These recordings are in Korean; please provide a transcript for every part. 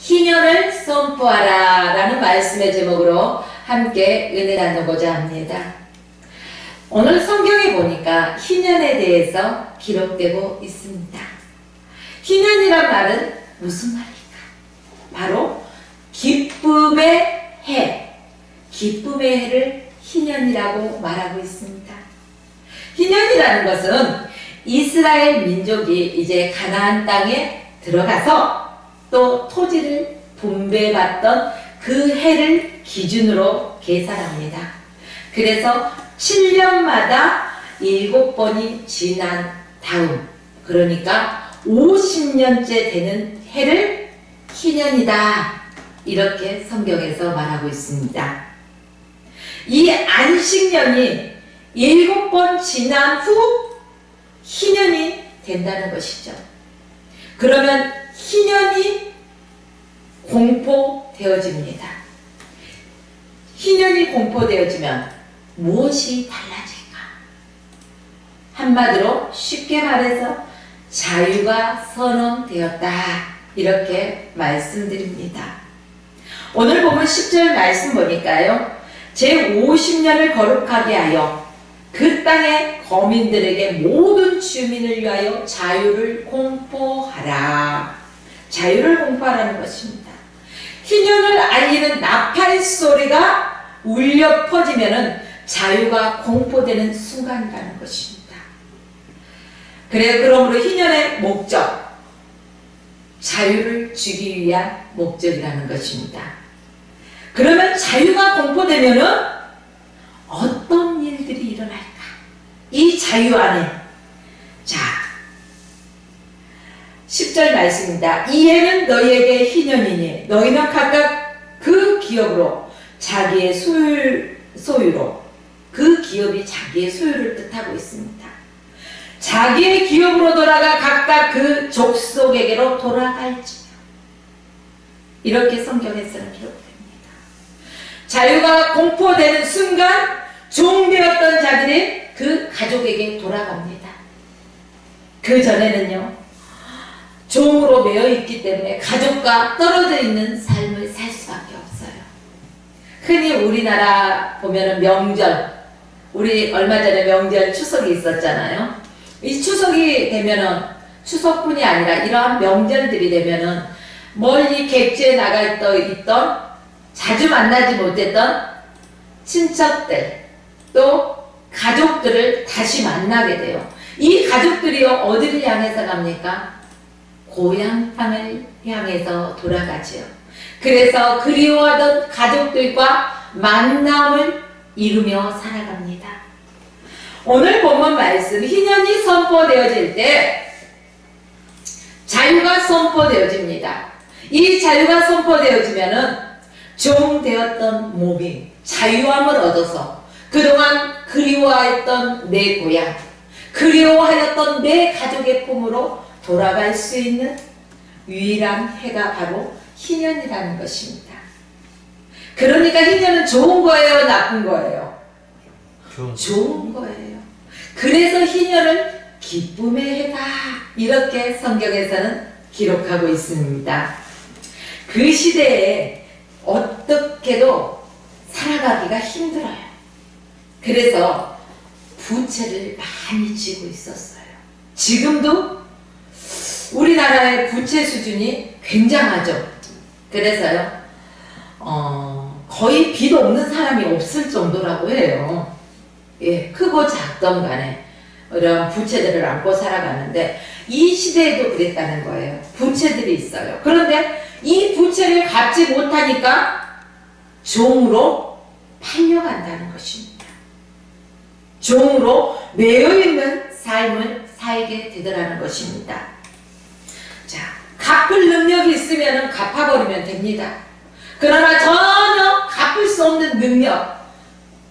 희년을 선포하라 라는 말씀의 제목으로 함께 은혜 나누고자 합니다. 오늘 성경에 보니까 희년에 대해서 기록되고 있습니다. 희년이란 말은 무슨 말일까? 바로 기쁨의 해, 기쁨의 해를 희년이라고 말하고 있습니다. 희년이라는 것은 이스라엘 민족이 이제 가나안 땅에 들어가서 또 토지를 분배받던 그 해를 기준으로 계산합니다. 그래서 7년마다 7번이 지난 다음, 그러니까 50년째 되는 해를 희년이다, 이렇게 성경에서 말하고 있습니다. 이 안식년이 7번 지난 후 희년이 된다는 것이죠. 그러면 희년이 공포되어집니다. 희년이 공포되어지면 무엇이 달라질까? 한마디로 쉽게 말해서 자유가 선언되었다, 이렇게 말씀드립니다. 오늘 보면 10절 말씀 보니까요, 제50년을 거룩하게 하여 그 땅의 거민들에게 모든 주민을 위하여 자유를 공포하라. 자유를 공포하라는 것입니다. 희년을 알리는 나팔 소리가 울려 퍼지면은 자유가 공포되는 순간이라는 것입니다. 그러므로 희년의 목적, 자유를 주기 위한 목적이라는 것입니다. 그러면 자유가 공포되면은 어떤 일들이 일어날까? 이 자유 안에, 자, 10절 말씀입니다. 이 해는 너희에게 희년이니 너희는 각각 그 기업으로 자기의 소유로, 그 기업이 자기의 소유를 뜻하고 있습니다. 자기의 기업으로 돌아가 각각 그 족속에게로 돌아갈지며, 이렇게 성경에서는 기록됩니다. 자유가 공포되는 순간 종되었던 자들이 그 가족에게 돌아갑니다. 그 전에는요, 종으로 매여 있기 때문에 가족과 떨어져 있는 삶을 살 수밖에 없어요. 흔히 우리나라 보면은 명절, 우리 얼마 전에 명절 추석이 있었잖아요. 이 추석이 되면은, 추석뿐이 아니라 이러한 명절들이 되면은 멀리 객지에 나가 있던 자주 만나지 못했던 친척들, 또 가족들을 다시 만나게 돼요. 이 가족들이요, 어디를 향해서 갑니까? 고향 땅을 향해서 돌아가지요. 그래서 그리워하던 가족들과 만남을 이루며 살아갑니다. 오늘 본문 말씀, 희년이 선포되어질 때 자유가 선포되어집니다. 이 자유가 선포되어지면은 종되었던 몸이 자유함을 얻어서 그동안 그리워했던 내 고향, 그리워하였던 내 가족의 품으로 돌아갈 수 있는 유일한 해가 바로 희년이라는 것입니다. 그러니까 희년은 좋은 거예요, 나쁜 거예요? 좋은 거예요. 그래서 희년을 기쁨의 해다, 이렇게 성경에서는 기록하고 있습니다. 그 시대에 어떻게도 살아가기가 힘들어요. 그래서 부채를 많이 지고 있었어요. 지금도 우리나라의 부채 수준이 굉장하죠. 그래서요, 거의 빚 없는 사람이 없을 정도라고 해요. 예, 크고 작던 간에 이런 부채들을 안고 살아가는데, 이 시대에도 그랬다는 거예요. 부채들이 있어요. 그런데 이 부채를 갚지 못하니까 종으로 팔려간다는 것입니다. 종으로 매여있는 삶을 살게 되더라는 것입니다. 자, 갚을 능력이 있으면 갚아버리면 됩니다. 그러나 전혀 갚을 수 없는 능력,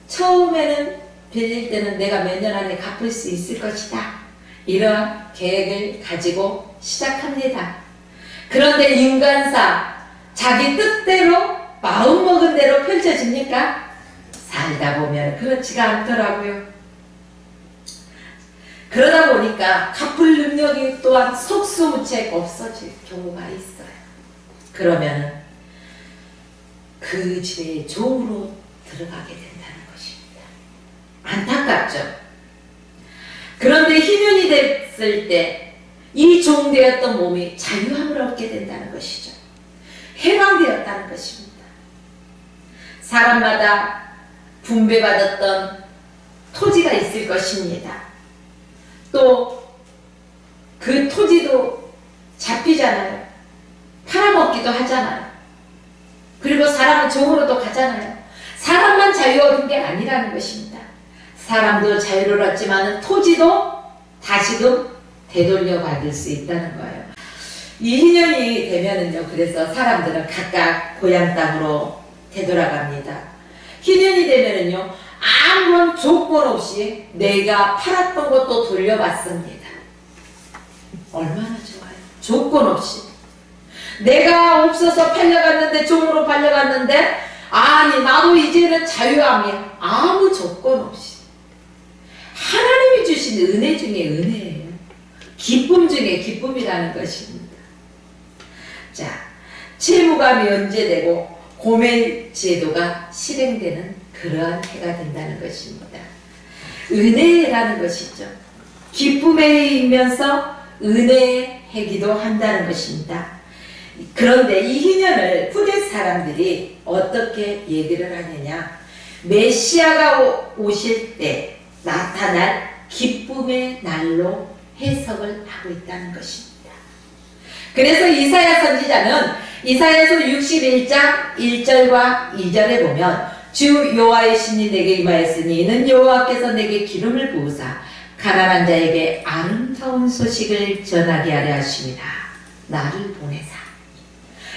처음에는 빌릴 때는 내가 몇 년 안에 갚을 수 있을 것이다, 이러한 계획을 가지고 시작합니다. 그런데 인간사, 자기 뜻대로 마음먹은 대로 펼쳐집니까? 살다 보면 그렇지가 않더라고요. 그러다 보니까 갚을 능력이 또한 속수무책 없어질 경우가 있어요. 그러면 그 집의 종으로 들어가게 된다는 것입니다. 안타깝죠? 그런데 희년이 됐을 때 이 종되었던 몸이 자유함을 얻게 된다는 것이죠. 해방되었다는 것입니다. 사람마다 분배받았던 토지가 있을 것입니다. 또 그 토지도 잡히잖아요. 팔아먹기도 하잖아요. 그리고 사람은 종으로도 가잖아요. 사람만 자유 얻은 게 아니라는 것입니다. 사람도 자유를 얻지만 토지도 다시금 되돌려 받을 수 있다는 거예요. 이 희년이 되면은요, 그래서 사람들은 각각 고향 땅으로 되돌아갑니다. 희년이 되면은요, 아무런 조건 없이 내가 팔았던 것도 돌려받습니다. 얼마나 좋아요. 조건 없이. 내가 없어서 팔려갔는데, 종으로 팔려갔는데, 아니 나도 이제는 자유함이야. 아무 조건 없이. 하나님이 주신 은혜 중에 은혜예요. 기쁨 중에 기쁨이라는 것입니다. 자, 채무가 면제되고 고멜제도가 실행되는 그러한 해가 된다는 것입니다. 은혜라는 것이죠. 기쁨의 해이면서 은혜의 해기도 한다는 것입니다. 그런데 이 희년을 후대 사람들이 어떻게 얘기를 하느냐, 메시아가 오실 때 나타날 기쁨의 날로 해석을 하고 있다는 것입니다. 그래서 이사야 선지자는 이사야서 61장 1절과 2절에 보면 주 여호와의 신이 내게 임하였으니 이는 여호와께서 내게 기름을 부으사 가난한 자에게 아름다운 소식을 전하게 하려 하심이라. 나를 보내사.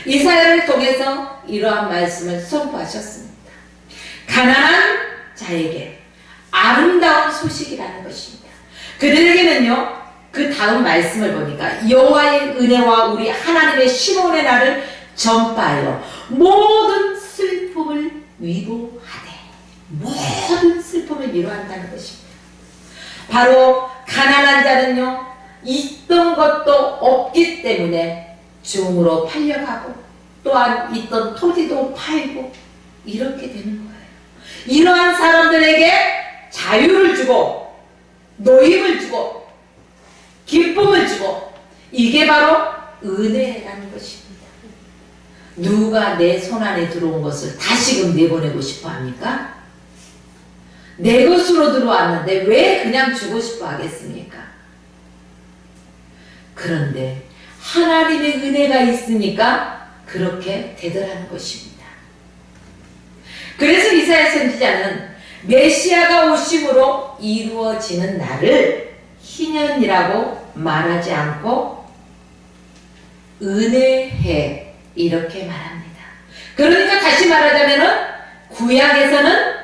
이사야를 통해서 이러한 말씀을 선포하셨습니다. 가난한 자에게 아름다운 소식이라는 것입니다. 그들에게는요, 그 다음 말씀을 보니까 여호와의 은혜와 우리 하나님의 신원의 날을 전파하여 모든 슬픔을 위로하되, 모든 슬픔을 위로한다는 것입니다. 바로 가난한 자는요, 있던 것도 없기 때문에 종으로 팔려가고 또한 있던 토지도 팔고 이렇게 되는 거예요. 이러한 사람들에게 자유를 주고 노임을 주고 기쁨을 주고, 이게 바로 은혜라는 것입니다. 누가 내 손안에 들어온 것을 다시금 내보내고 싶어 합니까? 내 것으로 들어왔는데 왜 그냥 주고 싶어 하겠습니까? 그런데 하나님의 은혜가 있으니까 그렇게 되더라는 것입니다. 그래서 이사야 선지자는 메시아가 오심으로 이루어지는 날을 희년이라고 말하지 않고 은혜해 이렇게 말합니다. 그러니까 다시 말하자면은 구약에서는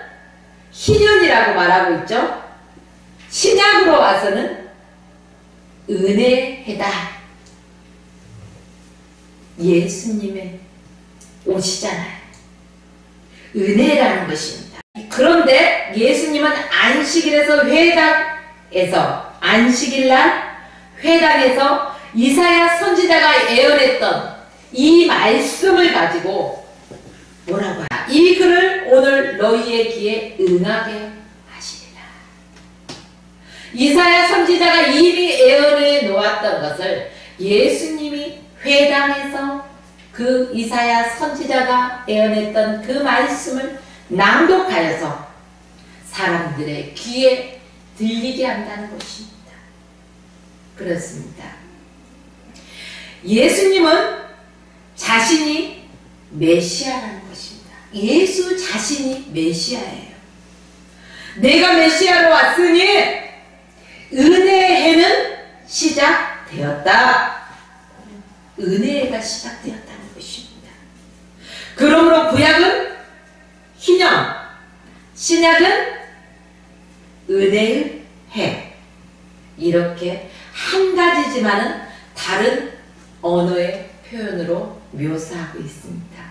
희년이라고 말하고 있죠. 신약으로 와서는 은혜해다. 예수님의 오시잖아요. 은혜라는 것입니다. 그런데 예수님은 안식일에서 안식일날 회당에서 이사야 선지자가 예언했던 이 말씀을 가지고 뭐라고 하냐, 이 글을 오늘 너희의 귀에 응하게 하시리라. 이사야 선지자가 이미 예언해 놓았던 것을 예수님이 회당에서 그 이사야 선지자가 예언했던 그 말씀을 낭독하여서 사람들의 귀에 들리게 한다는 것입니다. 그렇습니다. 예수님은 자신이 메시아라는 것입니다. 예수 자신이 메시아예요. 내가 메시아로 왔으니 은혜해는 시작되었다. 은혜가 시작되었다는 것입니다. 그러므로 구약은 희년, 신약은 은혜의 해, 이렇게 한 가지지만은 다른 언어의 표현으로 묘사하고 있습니다.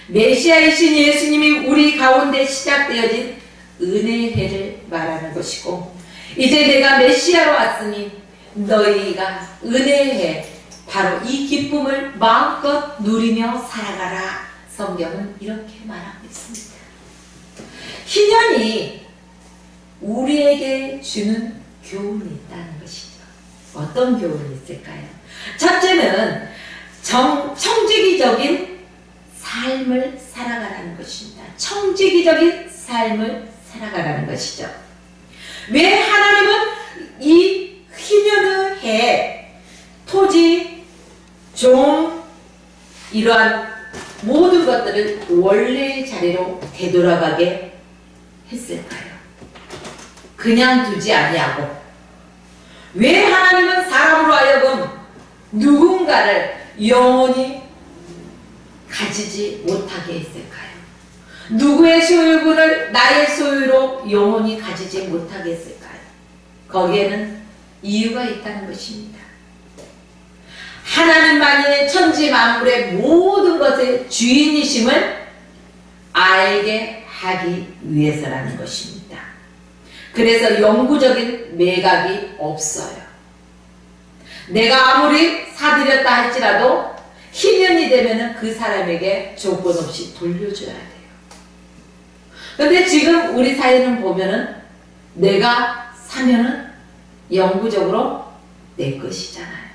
메시아이신 예수님이 우리 가운데 시작되어진 은혜의 해를 말하는 것이고, 이제 내가 메시아로 왔으니 너희가 은혜의 해 바로 이 기쁨을 마음껏 누리며 살아가라. 성경은 이렇게 말하고 있습니다. 희년이 우리에게 주는 교훈이 있다는 것이죠. 어떤 교훈이 있을까요? 첫째는 청지기적인 삶을 살아가라는 것입니다. 청지기적인 삶을 살아가라는 것이죠. 왜 하나님은 이 희년의 해, 토지, 종, 이러한 모든 것들을 원래의 자리로 되돌아가게 했을까요? 그냥 두지 아니하고 왜 하나님은 사람으로 하여금 누군가를 영원히 가지지 못하게 했을까요? 누구의 소유물을 나의 소유로 영원히 가지지 못하게 했을까요? 거기에는 이유가 있다는 것입니다. 하나님만이 천지 만물의 모든 것의 주인이심을 알게 하기 위해서라는 것입니다. 그래서 영구적인 매각이 없어요. 내가 아무리 사들였다 할지라도 희년이 되면은 그 사람에게 조건 없이 돌려줘야 돼요. 근데 지금 우리 사회는 보면은 내가 사면은 영구적으로 내 것이잖아요.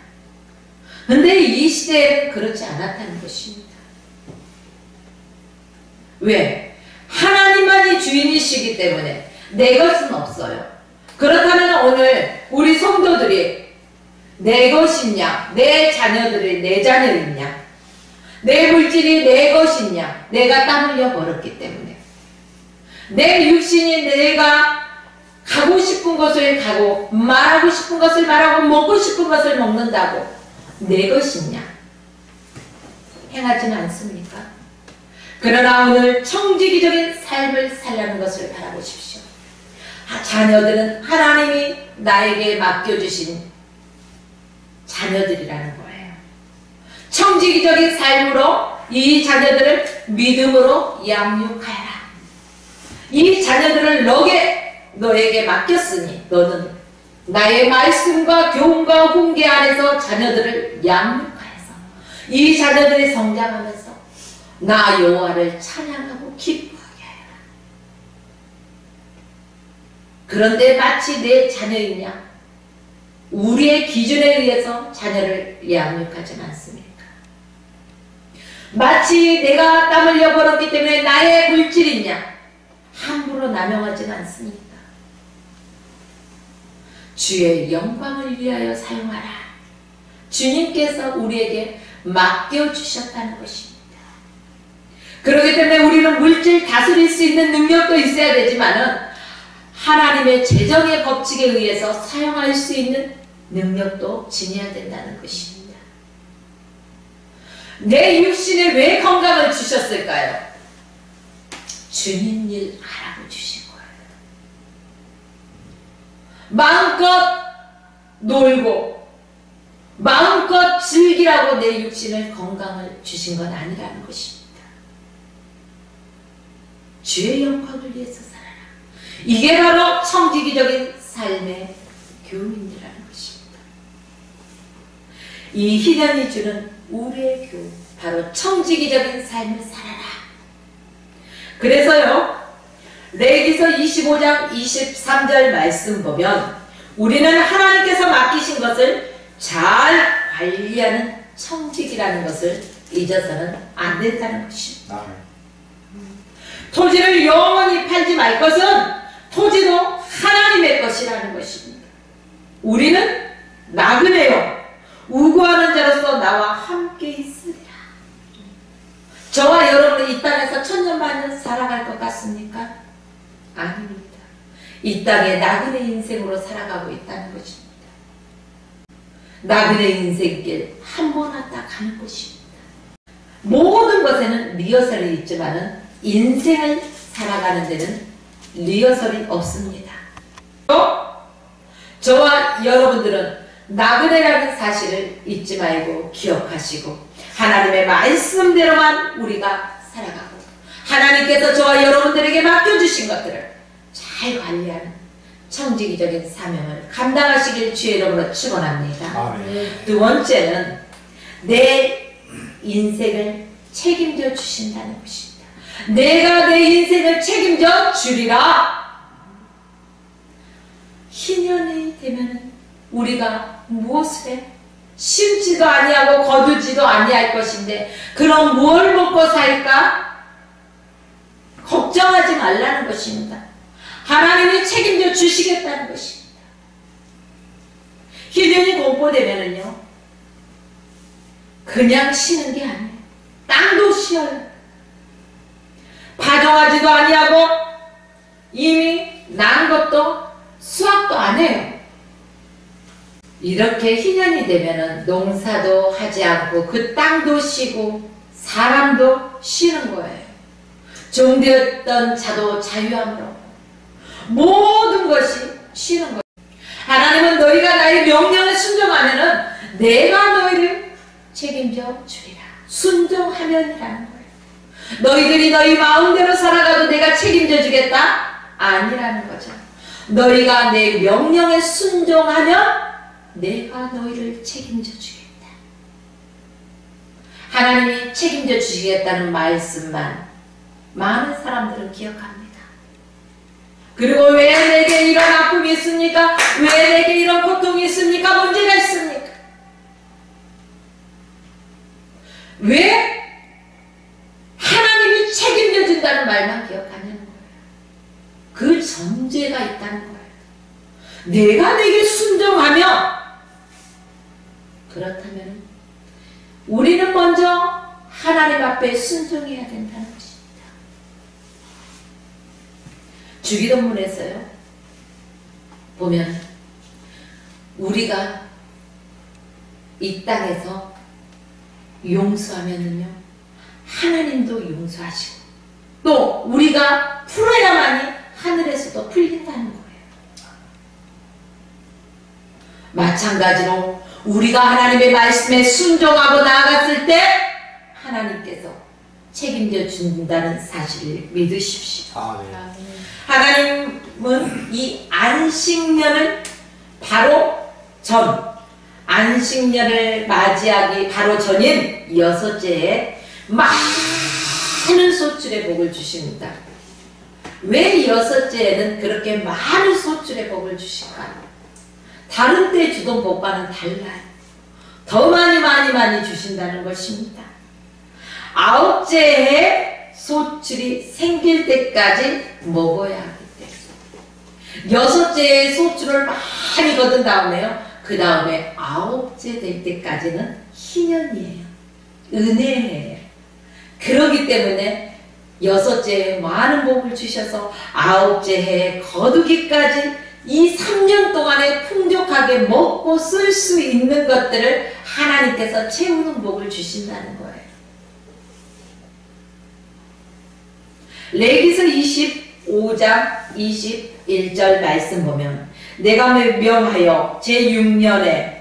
근데 이 시대에는 그렇지 않았다는 것입니다. 왜? 하나님만이 주인이시기 때문에 내 것은 없어요. 그렇다면 오늘 우리 성도들이 내 것이냐, 내 자녀들이 내 자녀이냐, 내 물질이 내 것이냐, 내가 땀 흘려 벌었기 때문에 내 육신이 내가 가고 싶은 것을 가고 말하고 싶은 것을 말하고 먹고 싶은 것을 먹는다고 내 것이냐? 행하지는 않습니까? 그러나 오늘 청지기적인 삶을 살라는 것을 바라보십시오. 자녀들은 하나님이 나에게 맡겨주신 자녀들이라는 거예요. 청지기적인 삶으로 이 자녀들을 믿음으로 양육하여라. 이 자녀들을 너에게 맡겼으니 너는 나의 말씀과 교훈과 훈계 안에서 자녀들을 양육하여서 이 자녀들이 성장하면서 나 여호와를 찬양하고 기뻐하게 하여라. 그런데 마치 내 자녀이냐? 우리의 기준에 의해서 자녀를 양육하지는 않습니까? 마치 내가 땀 흘려 벌었기 때문에 나의 물질이냐? 함부로 남용하지는 않습니까? 주의 영광을 위하여 사용하라. 주님께서 우리에게 맡겨주셨다는 것입니다. 그렇기 때문에 우리는 물질 다스릴 수 있는 능력도 있어야 되지만은 하나님의 재정의 법칙에 의해서 사용할 수 있는 능력도 지녀야 된다는 것입니다. 내 육신에 왜 건강을 주셨을까요? 주님 일 하라고 주신 거예요. 마음껏 놀고 마음껏 즐기라고 내 육신을 건강을 주신 건 아니라는 것입니다. 주의 영광을 위해서 살아라. 이게 바로 청지기적인 삶의 교훈이라는 것입니다. 이 희년이 주는 우리의 교훈, 바로 청지기적인 삶을 살아라. 그래서요, 레위기서 25장 23절 말씀 보면 우리는 하나님께서 맡기신 것을 잘 관리하는 청지기라는 것을 잊어서는 안 된다는 것입니다. 토지를 영원히 팔지 말 것은 토지도 하나님의 것이라는 것입니다. 우리는 나그네요, 우고하는 자로서 나와 함께 있으리라. 저와 여러분이 이 땅에서 천년만년 살아갈 것 같습니까? 아닙니다. 이 땅에 나그네 인생으로 살아가고 있다는 것입니다. 나그네 인생길 한 번 왔다 가는 것입니다. 모든 것에는 리허설이 있지만은 인생을 살아가는 데는 리허설이 없습니다. 저와 여러분들은 나그네라는 사실을 잊지 말고 기억하시고 하나님의 말씀대로만 우리가 살아가고 하나님께서 저와 여러분들에게 맡겨주신 것들을 잘 관리하는 청지기적인 사명을 감당하시길 주의 이름으로 축원합니다. 두 번째는 내 인생을 책임져 주신다는 것입니다. 내가 내 인생을 책임져 주리라. 희년이 되면 우리가 무엇을 해? 심지도 아니하고 거두지도 아니할 것인데 그럼 뭘 먹고 살까? 걱정하지 말라는 것입니다. 하나님이 책임져 주시겠다는 것입니다. 희년이 공포되면은요, 그냥 쉬는 게 아니에요. 땅도 쉬어요. 파종하지도 아니하고 이미 난 것도 수확도 안 해요. 이렇게 희년이 되면은 농사도 하지 않고 그 땅도 쉬고 사람도 쉬는 거예요. 종되었던 자도 자유함으로 모든 것이 쉬는 거예요. 하나님은 너희가 나의 명령에 순종하면은 내가 너희를 책임져 주리라. 순종하면이라는 거예요. 너희들이 너희 마음대로 살아가도 내가 책임져 주겠다? 아니라는 거죠. 너희가 내 명령에 순종하면 내가 너희를 책임져 주겠다. 하나님이 책임져 주시겠다는 말씀만 많은 사람들은 기억합니다. 그리고 왜 내게 이런 아픔이 있습니까? 왜 내게 이런 고통이 있습니까? 문제가 있습니까? 왜 하나님이 책임져 준다는 말만 기억하냐는 거예요. 그 전제가 있다는 거예요. 내가 내게 순종하며, 그렇다면 우리는 먼저 하나님 앞에 순종해야 된다는 것입니다. 주기도문에서요 보면 우리가 이 땅에서 용서하면은요 하나님도 용서하시고 또 우리가 풀어야만이 하늘에서도 풀린다는 거예요. 마찬가지로 우리가 하나님의 말씀에 순종하고 나아갔을 때 하나님께서 책임져 준다는 사실을 믿으십시오. 하나님은 이 안식년을 안식년을 맞이하기 바로 전인 6째에 많은 소출의 복을 주십니다. 왜 6째에는 그렇게 많은 소출의 복을 주실까요? 다른 때 주던 복과는 달라요. 더 많이 주신다는 것입니다. 9째에 소출이 생길 때까지 먹어야 하기 때문에 6째에 소출을 많이 거둔 다음에요, 그 다음에 9째 될 때까지는 희년이에요. 은혜예요. 그렇기 때문에 6째에 많은 복을 주셔서 9째 해에 거두기까지 이 3년 동안에 풍족하게 먹고 쓸 수 있는 것들을 하나님께서 채우는 복을 주신다는 거예요. 레위기서 25장 21절 말씀 보면 내가 명하여 제6년에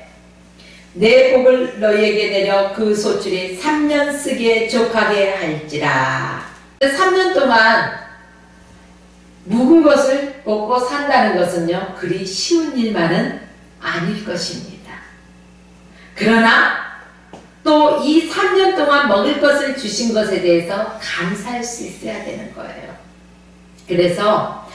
내 복을 너희에게 내려 그 소출이 3년 쓰기에 족하게 할지라. 3년 동안 묵은 것을 먹고 산다는 것은요 그리 쉬운 일만은 아닐 것입니다. 그러나 또 이 3년 동안 먹을 것을 주신 것에 대해서 감사할 수 있어야 되는 거예요. 그래서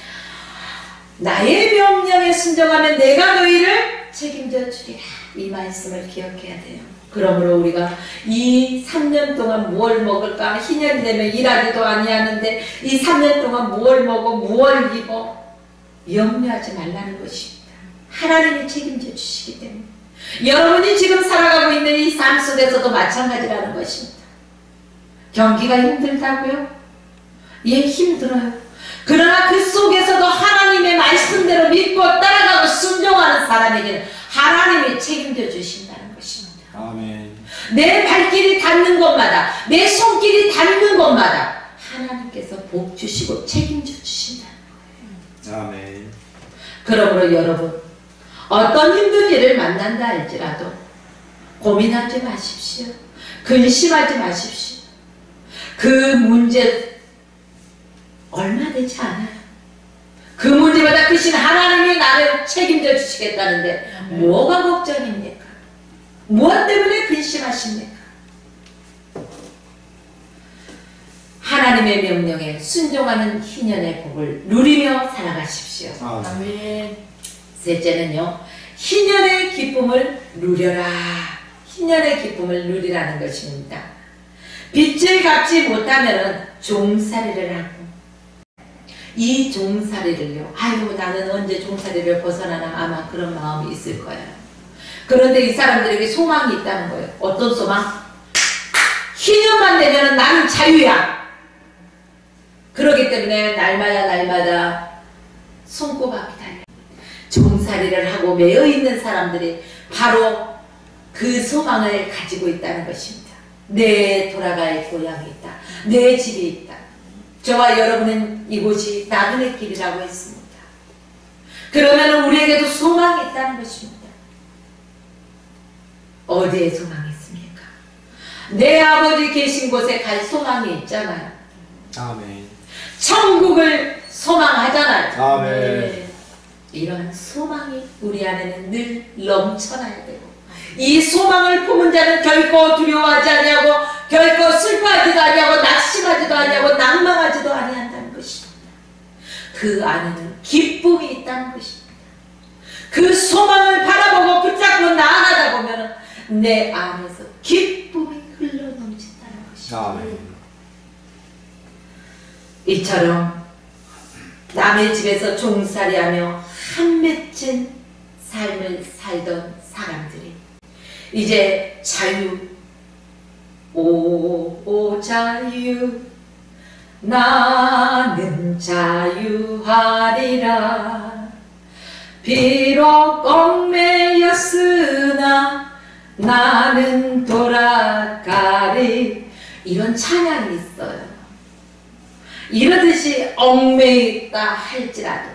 나의 명령에 순종하면 내가 너희를 책임져 주리라, 이 말씀을 기억해야 돼요. 그러므로 우리가 이 3년 동안 무엇을 먹을까? 희년이 되면 일하기도 아니하는데 이 3년 동안 무엇을 먹어 무엇을 입어 염려하지 말라는 것입니다. 하나님이 책임져 주시기 때문에 여러분이 지금 살아가고 있는 이 삶 속에서도 마찬가지라는 것입니다. 경기가 힘들다고요? 예, 힘들어요. 그러나 그 속에서도 하나님의 말씀대로 믿고 따라가고 순종하는 사람에게는 하나님이 책임져 주신다는 것입니다. 아멘. 내 발길이 닿는 곳마다, 내 손길이 닿는 곳마다 하나님께서 복 주시고 책임져 주신다는 거예요. 아멘. 그러므로 여러분, 어떤 힘든 일을 만난다 할지라도 고민하지 마십시오. 근심하지 마십시오. 그 문제 얼마 되지 않아요. 그 문제마다 크신 하나님이 나를 책임져 주시겠다는데 뭐가 걱정입니까? 무엇 때문에 근심하십니까? 하나님의 명령에 순종하는 희년의 복을 누리며 살아가십시오. 아멘. 셋째는요, 희년의 기쁨을 누려라. 희년의 기쁨을 누리라는 것입니다. 빚을 갚지 못하면 종살이를 하고, 이 종살이를요, 아유 나는 언제 종살이를 벗어나나, 아마 그런 마음이 있을 거예요. 그런데 이 사람들에게 소망이 있다는 거예요. 어떤 소망? 희년만 되면 나는 자유야. 그러기 때문에 날마다 손꼽아 기다려. 종살이를 하고 매여 있는 사람들이 바로 그 소망을 가지고 있다는 것입니다. 내 돌아갈 고향이 있다. 내 집이 있다. 저와 여러분은 이곳이 나그네 길이라고 했습니다. 그러면 우리에게도 소망이 있다는 것입니다. 어디에 소망이 있습니까? 내 아버지 계신 곳에 갈 소망이 있잖아요. 아멘. 천국을 소망하잖아요. 아멘. 이런 소망이 우리 안에는 늘 넘쳐나야 되고, 이 소망을 품은 자는 결코 두려워하지 아니하고, 결코 슬퍼하지도 아니하고, 낙심하지도 아니하고, 낭망하지도 아니한다는 것입니다. 그 안에는 기쁨이 있다는 것입니다. 그 소망을 바라보고 붙잡고 나아가다 보면 내 안에서 기쁨이 흘러넘친다는 것입니다. 아멘. 이처럼 남의 집에서 종살이하며 한 맺힌 삶을 살던 사람들이 이제 자유, 오 자유, 나는 자유하리라. 비록 얽매였으나 나는 돌아가리. 이런 찬양이 있어요. 이러듯이 얽매있다 할지라도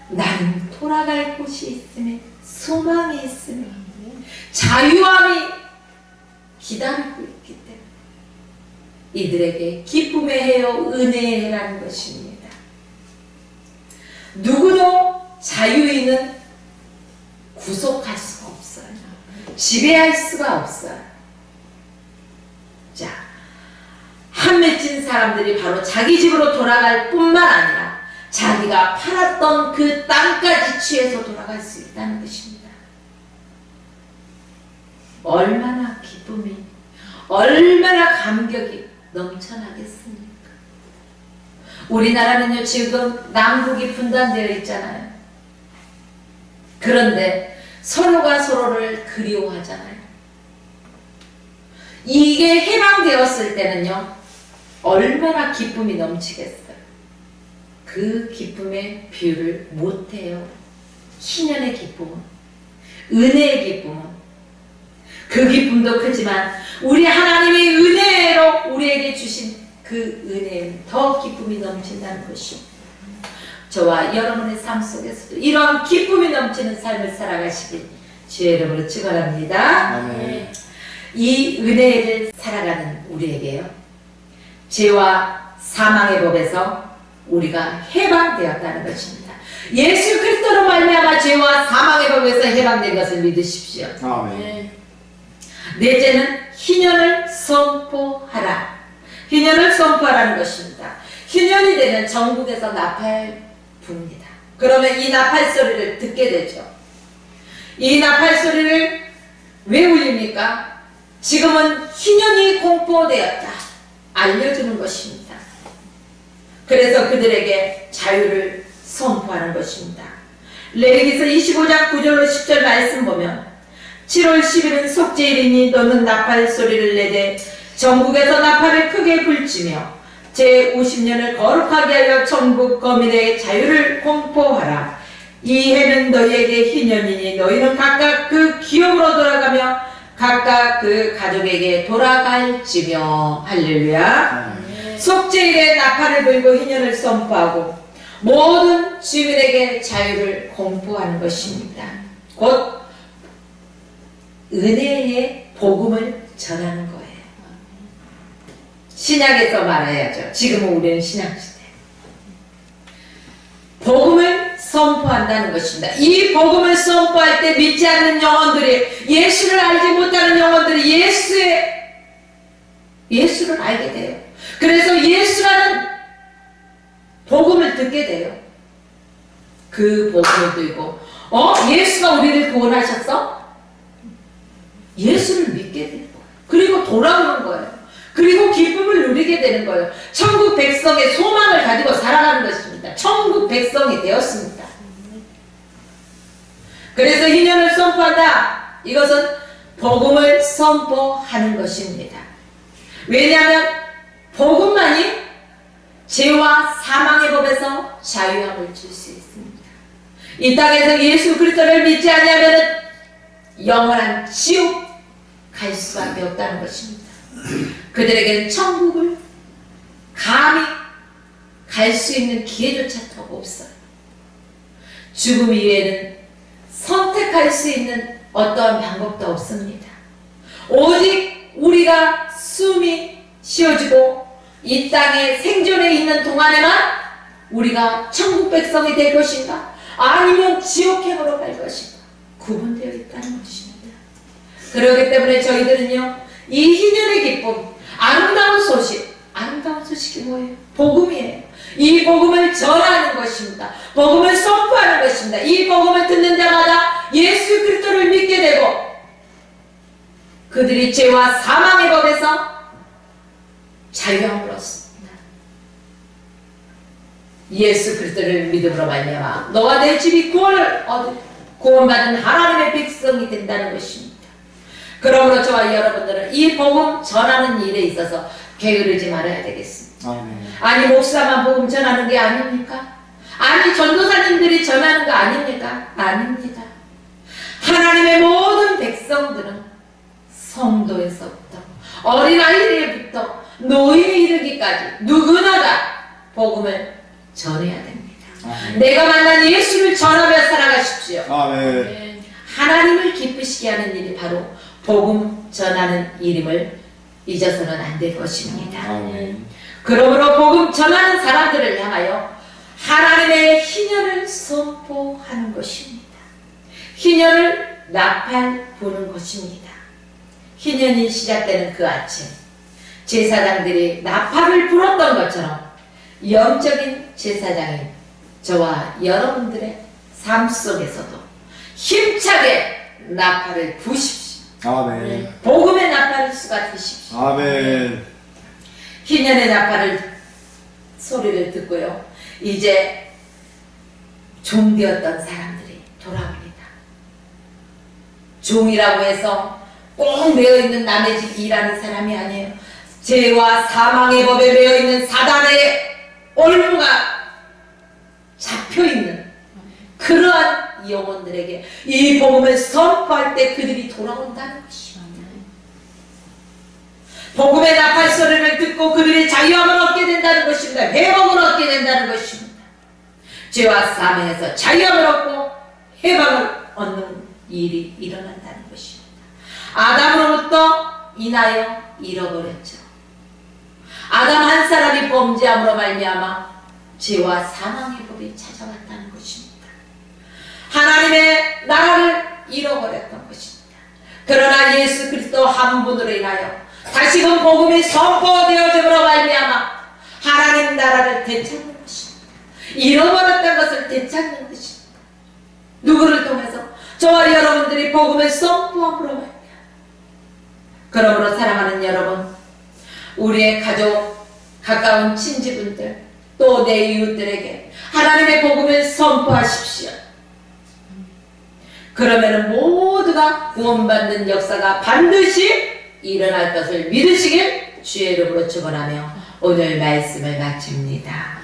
나는 돌아갈 곳이 있으며 소망이 있으며 자유함이 기다리고 있기 때문에 이들에게 기쁨의 해요, 은혜의 해라는 것입니다. 누구도 자유인은 구속할 수가 없어요. 지배할 수가 없어요. 자, 한 맺힌 사람들이 바로 자기 집으로 돌아갈 뿐만 아니라 자기가 팔았던 그 땅까지 취해서 돌아갈 수 있다는 것입니다. 얼마나 기쁨이, 얼마나 감격이 넘쳐나겠습니까? 우리나라는요, 지금 남북이 분단되어 있잖아요. 그런데 서로가 서로를 그리워하잖아요. 이게 해방되었을 때는요, 얼마나 기쁨이 넘치겠어요. 그 기쁨의 비유를 못해요. 희년의 기쁨은, 은혜의 기쁨은, 그 기쁨도 크지만 우리 하나님의 은혜로 우리에게 주신 그 은혜는 더 기쁨이 넘친다는 것입니다. 저와 여러분의 삶 속에서도 이러한 기쁨이 넘치는 삶을 살아가시길 주의 이름으로 축원합니다. 아멘. 이 은혜를 살아가는 우리에게요, 죄와 사망의 법에서 우리가 해방되었다는 것입니다. 예수 그리스도로 말미암아 죄와 사망의 법에서 해방된 것을 믿으십시오. 아멘. 넷째는 희년을 선포하라. 희년을 선포하라는 것입니다. 희년이 되면 전국에서 나팔 붑니다. 그러면 이 나팔 소리를 듣게 되죠. 이 나팔 소리를 왜 울립니까? 지금은 희년이 공포되었다 알려주는 것입니다. 그래서 그들에게 자유를 선포하는 것입니다. 레위기서 25장 9절로 10절 말씀 보면 7월 10일은 속죄일이니 너는 나팔 소리를 내되 전국에서 나팔을 크게 불지며 제50년을 거룩하게 하여 전국 거민의 자유를 공포하라. 이 해는 너희에게 희년이니 너희는 각각 그 기업으로 돌아가며 각각 그 가족에게 돌아갈지며. 할렐루야. 속죄일에 나팔을 불고 희년을 선포하고 모든 주민에게 자유를 공포하는 것입니다. 곧 은혜의 복음을 전하는 거예요. 신약에서 말해야죠. 지금은 우리는 신약시대. 복음을 선포한다는 것입니다. 이 복음을 선포할 때 믿지 않는 영혼들이, 예수를 알지 못하는 영혼들이 예수를 알게 돼요. 그래서 예수라는 복음을 듣게 돼요. 그 복음을 들고 예수가 우리를 구원하셨어? 예수를 믿게 되는 거예요. 그리고 돌아오는 거예요. 그리고 기쁨을 누리게 되는 거예요. 천국 백성의 소망을 가지고 살아가는 것입니다. 천국 백성이 되었습니다. 그래서 희년을 선포한다. 이것은 복음을 선포하는 것입니다. 왜냐하면 복음만이 죄와 사망의 법에서 자유함을 줄 수 있습니다. 이 땅에서 예수 그리스도를 믿지 아니하면 영원한 지옥 갈 수밖에 없다는 것입니다. 그들에게는 천국을 감히 갈 수 있는 기회조차도 없어요. 죽음 이외에는 선택할 수 있는 어떠한 방법도 없습니다. 오직 우리가 숨이 쉬어지고 이 땅에 생존해 있는 동안에만 우리가 천국 백성이 될 것인가 아니면 지옥행으로 갈 것인가 구분되어 있다는 것입니다. 그렇기 때문에 저희들은요, 이 희년의 기쁨, 아름다운 소식이 뭐예요? 복음이에요. 이 복음을 전하는 것입니다. 복음을 선포하는 것입니다. 이 복음을 듣는 자마다 예수 그리스도를 믿게 되고 그들이 죄와 사망의 법에서 자유함을 얻습니다. 예수 그리스도를 믿음으로 말미암아 너와 내 집이 구원받은 하나님의 백성이 된다는 것입니다. 그러므로 저와 여러분들은 이 복음 전하는 일에 있어서 게으르지 말아야 되겠습니다. 아니 목사만 복음 전하는 게 아닙니까? 아니 전도사님들이 전하는 거 아닙니까? 아닙니다. 하나님의 모든 백성들은 성도에서부터 어린아이들부터 노인에 이르기까지 누구나 다 복음을 전해야 됩니다. 내가 만난 예수를 전하며 살아가십시오. 하나님을 기쁘시게 하는 일이 바로 복음 전하는 일임을 잊어서는 안 될 것입니다. 그러므로 복음 전하는 사람들을 향하여 하나님의 희년을 선포하는 것입니다. 희년을 나팔 부는 것입니다. 희년이 시작되는 그 아침 제사장들이 나팔을 불었던 것처럼 영적인 제사장인 저와 여러분들의 삶 속에서도 힘차게 나팔을 부십시오. 복음의 나팔을 쏘아주십시오. 희년의 나팔을 소리를 듣고요, 이제 종되었던 사람들이 돌아옵니다. 종이라고 해서 꼭 매어있는 남의 집 일하는 사람이 아니에요. 죄와 사망의 법에 매어있는 사단의 올무가 잡혀있는 그러한 영혼들에게 이 복음을 선포할 때 그들이 돌아온다는 것입니다. 복음의 나팔 소리를 듣고 그들이 자유함을 얻게 된다는 것입니다. 회복을 얻게 된다는 것입니다. 죄와 사망에서 자유함을 얻고 해방을 얻는 일이 일어난다는 것입니다. 아담으로부터 인하여 잃어버렸죠. 아담 한 사람이 범죄함으로 말미암아 죄와 사망의 법이 찾아왔다는 것입니다. 하나님의 나라를 잃어버렸던 것입니다. 그러나 예수 그리스도 한 분으로 인하여 다시금 복음이 선포되어짐으로 말미암아 하나님 나라를 되찾는 것입니다. 잃어버렸던 것을 되찾는 것입니다. 누구를 통해서? 저와 여러분들이 복음을 선포함으로 말미암아. 그러므로 사랑하는 여러분, 우리의 가족, 가까운 친지분들, 또 내 이웃들에게 하나님의 복음을 선포하십시오. 그러면 모두가 구원받는 역사가 반드시 일어날 것을 믿으시길 주의 이름으로 축원하며 오늘 말씀을 마칩니다.